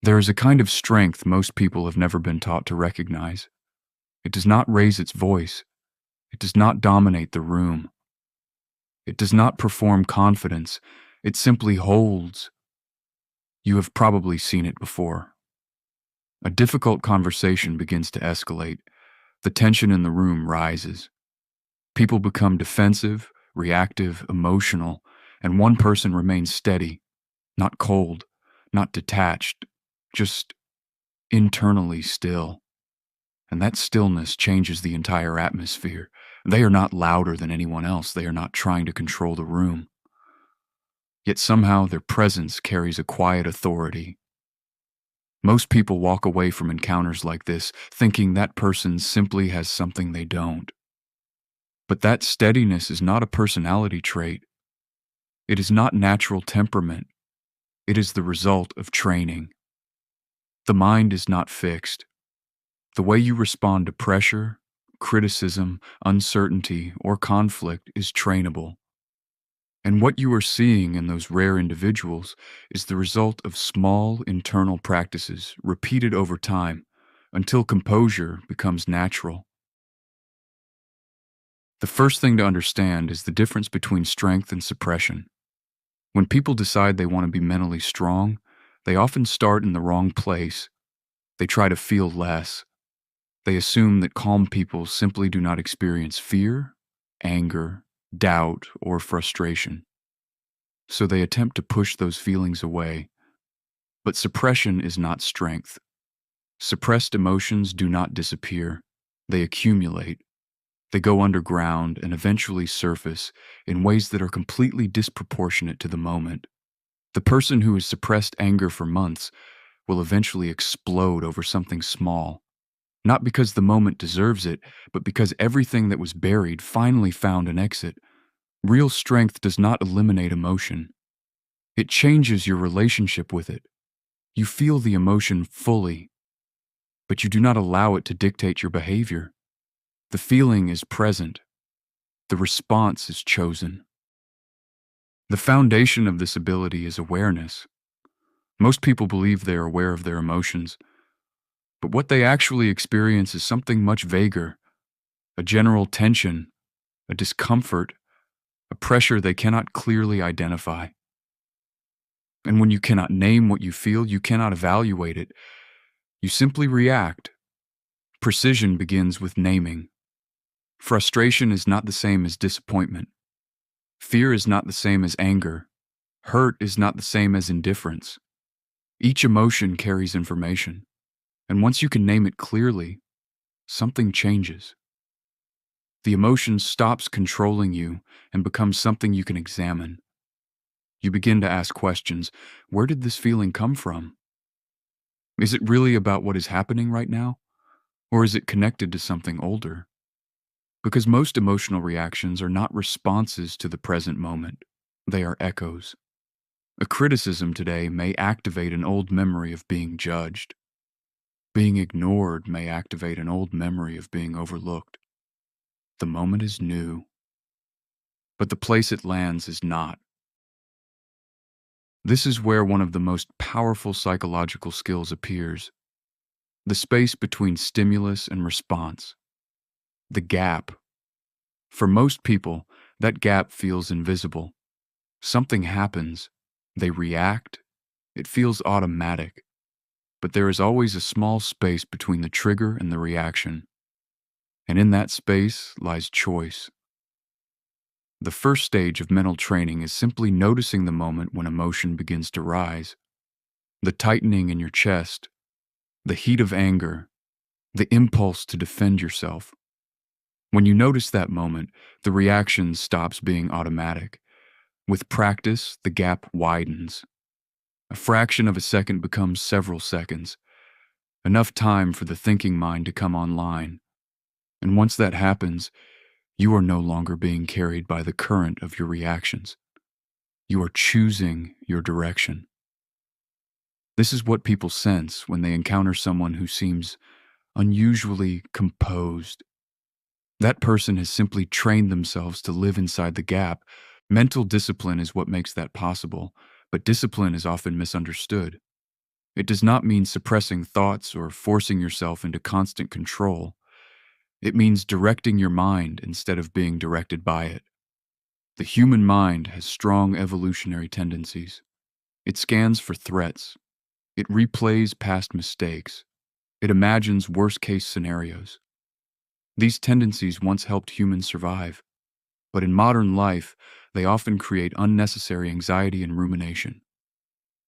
There is a kind of strength most people have never been taught to recognize. It does not raise its voice. It does not dominate the room. It does not perform confidence. It simply holds. You have probably seen it before. A difficult conversation begins to escalate. The tension in the room rises. People become defensive, reactive, emotional, and one person remains steady, not cold, not detached, just internally still. And that stillness changes the entire atmosphere. They are not louder than anyone else. They are not trying to control the room. Yet somehow their presence carries a quiet authority. Most people walk away from encounters like this thinking that person simply has something they don't. But that steadiness is not a personality trait. It is not natural temperament. It is the result of training. The mind is not fixed. The way you respond to pressure, criticism, uncertainty, or conflict is trainable. And what you are seeing in those rare individuals is the result of small internal practices repeated over time until composure becomes natural. The first thing to understand is the difference between strength and suppression. When people decide they want to be mentally strong, they often start in the wrong place. They try to feel less. They assume that calm people simply do not experience fear, anger, doubt, or frustration. So they attempt to push those feelings away. But suppression is not strength. Suppressed emotions do not disappear. They accumulate. They go underground and eventually surface in ways that are completely disproportionate to the moment. The person who has suppressed anger for months will eventually explode over something small. Not because the moment deserves it, but because everything that was buried finally found an exit. Real strength does not eliminate emotion. It changes your relationship with it. You feel the emotion fully, but you do not allow it to dictate your behavior. The feeling is present. The response is chosen. The foundation of this ability is awareness. Most people believe they are aware of their emotions, but what they actually experience is something much vaguer, a general tension, a discomfort, a pressure they cannot clearly identify. And when you cannot name what you feel, you cannot evaluate it. You simply react. Precision begins with naming. Frustration is not the same as disappointment. Fear is not the same as anger. Hurt is not the same as indifference. Each emotion carries information, and once you can name it clearly, something changes. The emotion stops controlling you and becomes something you can examine. You begin to ask questions. Where did this feeling come from? Is it really about what is happening right now? Or is it connected to something older? Because most emotional reactions are not responses to the present moment. They are echoes. A criticism today may activate an old memory of being judged. Being ignored may activate an old memory of being overlooked. The moment is new, but the place it lands is not. This is where one of the most powerful psychological skills appears: the space between stimulus and response. The gap. For most people, that gap feels invisible. Something happens. They react. It feels automatic. But there is always a small space between the trigger and the reaction. And in that space lies choice. The first stage of mental training is simply noticing the moment when emotion begins to rise. The tightening in your chest, the heat of anger, the impulse to defend yourself. When you notice that moment, the reaction stops being automatic. With practice, the gap widens. A fraction of a second becomes several seconds, enough time for the thinking mind to come online. And once that happens, you are no longer being carried by the current of your reactions. You are choosing your direction. This is what people sense when they encounter someone who seems unusually composed. That person has simply trained themselves to live inside the gap. Mental discipline is what makes that possible, but discipline is often misunderstood. It does not mean suppressing thoughts or forcing yourself into constant control. It means directing your mind instead of being directed by it. The human mind has strong evolutionary tendencies. It scans for threats. It replays past mistakes. It imagines worst-case scenarios. These tendencies once helped humans survive, but in modern life, they often create unnecessary anxiety and rumination.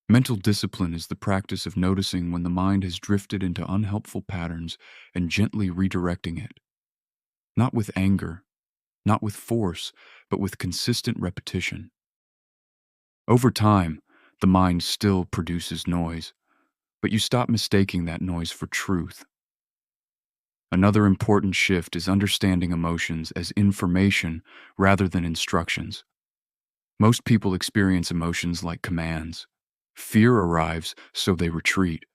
Mental discipline is the practice of noticing when the mind has drifted into unhelpful patterns and gently redirecting it. Not with anger, not with force, but with consistent repetition. Over time, the mind still produces noise, but you stop mistaking that noise for truth. Another important shift is understanding emotions as information rather than instructions. Most people experience emotions like commands. Fear arrives, so they retreat.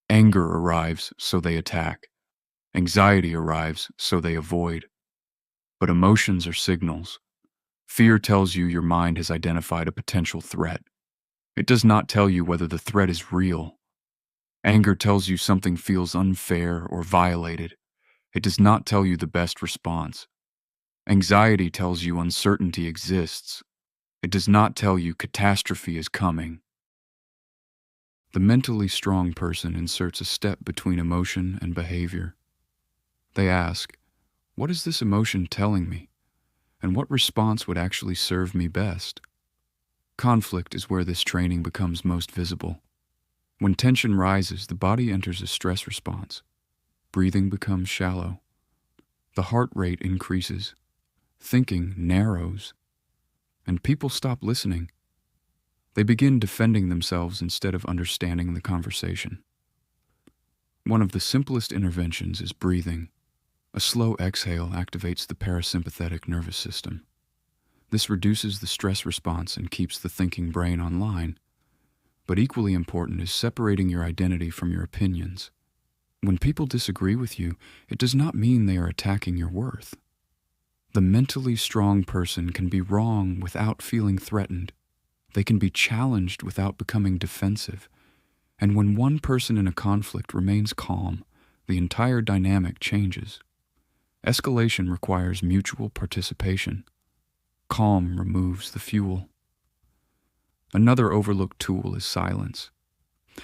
Anger arrives, so they attack. Anxiety arrives, so they avoid. But emotions are signals. Fear tells you your mind has identified a potential threat. It does not tell you whether the threat is real. Anger tells you something feels unfair or violated. It does not tell you the best response. Anxiety tells you uncertainty exists. It does not tell you catastrophe is coming. The mentally strong person inserts a step between emotion and behavior. They ask, what is this emotion telling me? And what response would actually serve me best? Conflict is where this training becomes most visible. When tension rises, the body enters a stress response. Breathing becomes shallow. The heart rate increases. Thinking narrows. And people stop listening. They begin defending themselves instead of understanding the conversation. One of the simplest interventions is breathing. A slow exhale activates the parasympathetic nervous system. This reduces the stress response and keeps the thinking brain online. But equally important is separating your identity from your opinions. When people disagree with you, it does not mean they are attacking your worth. The mentally strong person can be wrong without feeling threatened. They can be challenged without becoming defensive. And when one person in a conflict remains calm, the entire dynamic changes. Escalation requires mutual participation. Calm removes the fuel. Another overlooked tool is silence.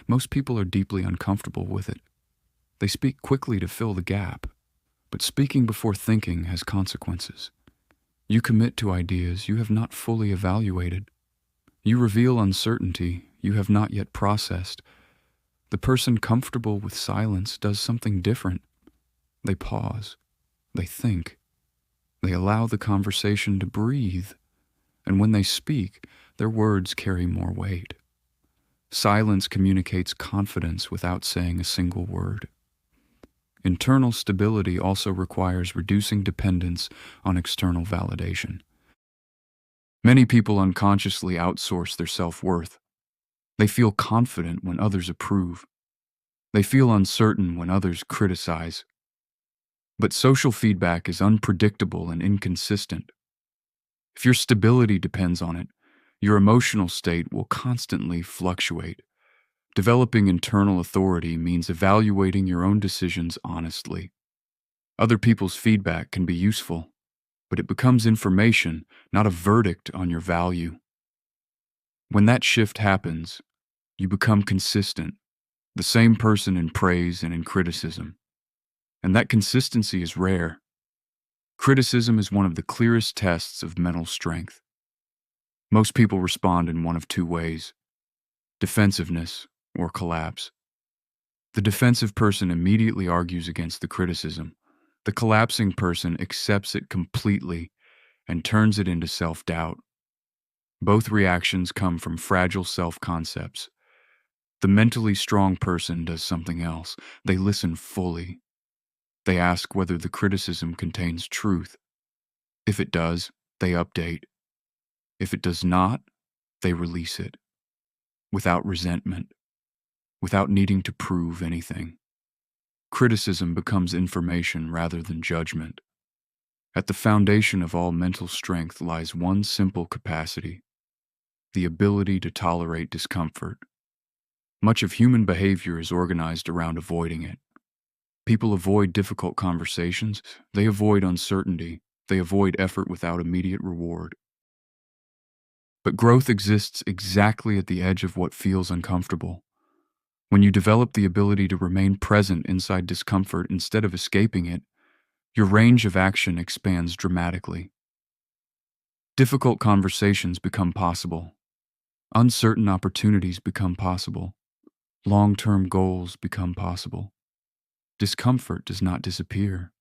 Most people are deeply uncomfortable with it. They speak quickly to fill the gap, but speaking before thinking has consequences. You commit to ideas you have not fully evaluated. You reveal uncertainty you have not yet processed. The person comfortable with silence does something different. They pause. They think. They allow the conversation to breathe. And when they speak, their words carry more weight. Silence communicates confidence without saying a single word. Internal stability also requires reducing dependence on external validation. Many people unconsciously outsource their self-worth. They feel confident when others approve. They feel uncertain when others criticize. But social feedback is unpredictable and inconsistent. If your stability depends on it, your emotional state will constantly fluctuate. Developing internal authority means evaluating your own decisions honestly. Other people's feedback can be useful, but it becomes information, not a verdict on your value. When that shift happens, you become consistent, the same person in praise and in criticism. And that consistency is rare. Criticism is one of the clearest tests of mental strength. Most people respond in one of two ways: defensiveness or collapse. The defensive person immediately argues against the criticism. The collapsing person accepts it completely and turns it into self-doubt. Both reactions come from fragile self-concepts. The mentally strong person does something else. They listen fully. They ask whether the criticism contains truth. If it does, they update. If it does not, they release it. Without resentment. Without needing to prove anything. Criticism becomes information rather than judgment. At the foundation of all mental strength lies one simple capacity: the ability to tolerate discomfort. Much of human behavior is organized around avoiding it. People avoid difficult conversations, they avoid uncertainty, they avoid effort without immediate reward. But growth exists exactly at the edge of what feels uncomfortable. When you develop the ability to remain present inside discomfort instead of escaping it, your range of action expands dramatically. Difficult conversations become possible. Uncertain opportunities become possible. Long-term goals become possible. Discomfort does not disappear,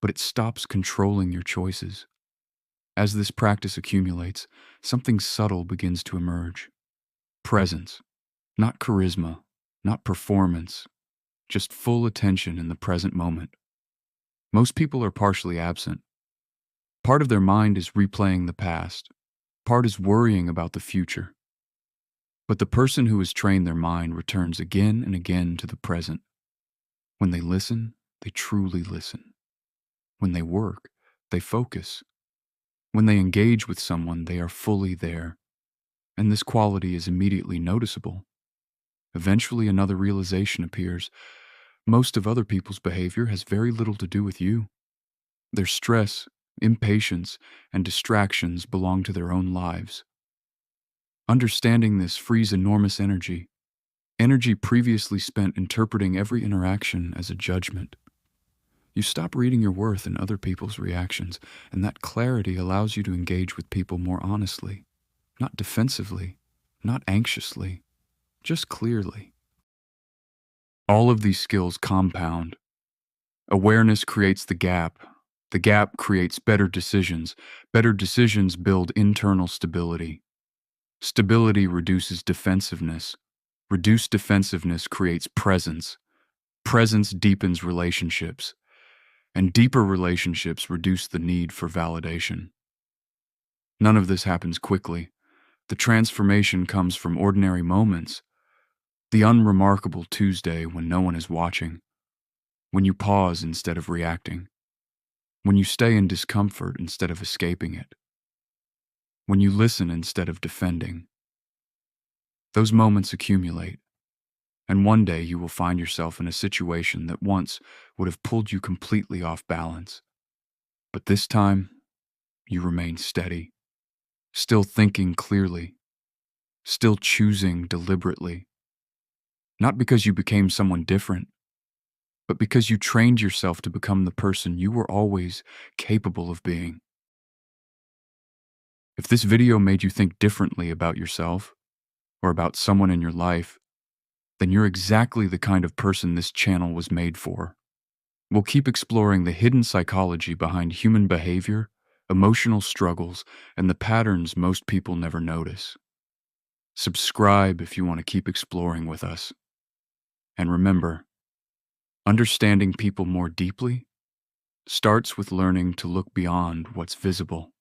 but it stops controlling your choices. As this practice accumulates, something subtle begins to emerge. Presence, not charisma, not performance, just full attention in the present moment. Most people are partially absent. Part of their mind is replaying the past. Part is worrying about the future. But the person who has trained their mind returns again and again to the present. When they listen, they truly listen. When they work, they focus. When they engage with someone, they are fully there. And this quality is immediately noticeable. Eventually, another realization appears. Most of other people's behavior has very little to do with you. Their stress, impatience, and distractions belong to their own lives. Understanding this frees enormous energy previously spent interpreting every interaction as a judgment. You stop reading your worth in other people's reactions, and that clarity allows you to engage with people more honestly, not defensively, not anxiously, just clearly. All of these skills compound. Awareness creates the gap creates better decisions build internal stability. Stability reduces defensiveness. Reduced defensiveness creates presence. Presence deepens relationships. And deeper relationships reduce the need for validation. None of this happens quickly. The transformation comes from ordinary moments. The unremarkable Tuesday when no one is watching. When you pause instead of reacting. When you stay in discomfort instead of escaping it. When you listen instead of defending. Those moments accumulate. And one day you will find yourself in a situation that once would have pulled you completely off balance. But this time, you remain steady, still thinking clearly, still choosing deliberately. Not because you became someone different, but because you trained yourself to become the person you were always capable of being. If this video made you think differently about yourself, or about someone in your life, then you're exactly the kind of person this channel was made for. We'll keep exploring the hidden psychology behind human behavior, emotional struggles, and the patterns most people never notice. Subscribe if you want to keep exploring with us. And remember, understanding people more deeply starts with learning to look beyond what's visible.